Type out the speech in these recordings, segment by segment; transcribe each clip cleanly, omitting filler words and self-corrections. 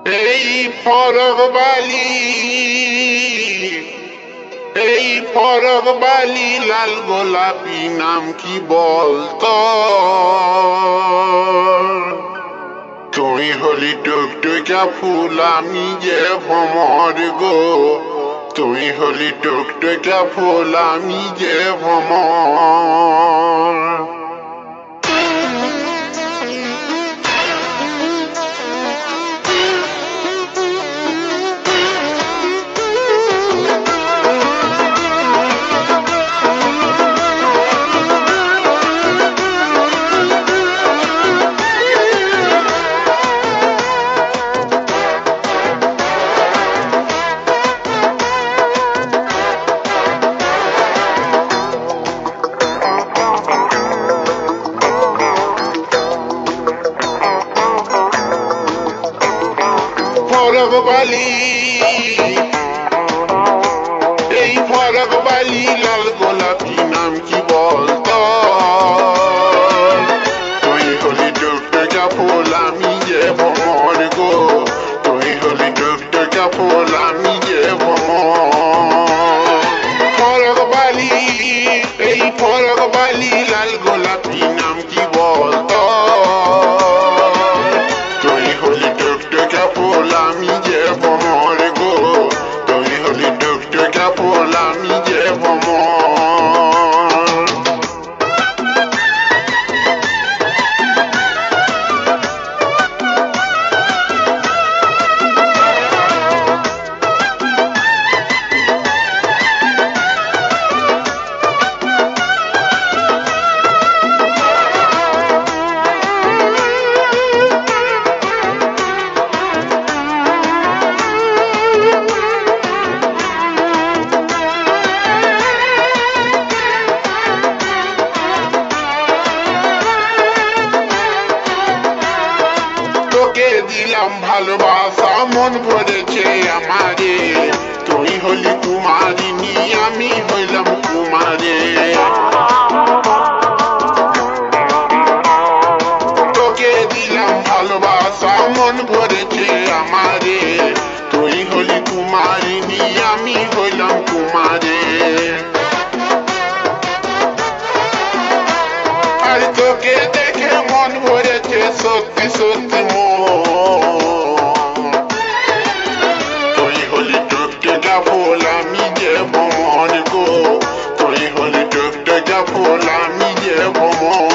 এই ফরগবালি এই ফরগবালি লাল গোলাপি নাম কি বলতো? তুই হলি টুকটুকা ফুল আমি যে ভ্রমর গো, তুই হলি টুকটুকা ফুল আমি যে ভ্রমর। ফরগবালি এই ফরগবালি লাল গোলাপি নাম কি বলতো? তুই হলি টুকটুকা ফুল আমি যে ভ্রমর গো, তুই হলি টুকটুকা ফুল আমি যে ভ্রমর। ফরগবালি এই ফরগবালি লাল গোলাপি নাম কি বলতো? তুই হলি টুকটুকা ফুল আমি যে ভ্রমর গো, তুই হলি টুকটুকা ফুল আমি যে ভ্রমর। তোকে দিলাম ভালোবাসা মন ভরেছে আমারে, তুই হলি কুমারিনী আমি হইলাম কুমারে। তোকে দিলাম ভালোবাসা মন ভরেছে আমারে, তুই হলি কুমারিনী আমি হইলাম কুমারে। আর তোকে দেখে মন ভরেছে সত্যি সত্যি মন। তুই হলি টুকটুকা ফুল আমি যে ভ্রমর গো, তুই হলি টুকটুকা ফুল আমি যে ভ্রমর।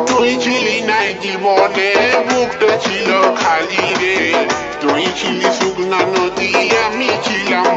তুই ছিলি নাই জীবনে বুকটা ছিল খালি রে, তুই ছিলি শুকনা নদী আমি ছিলাম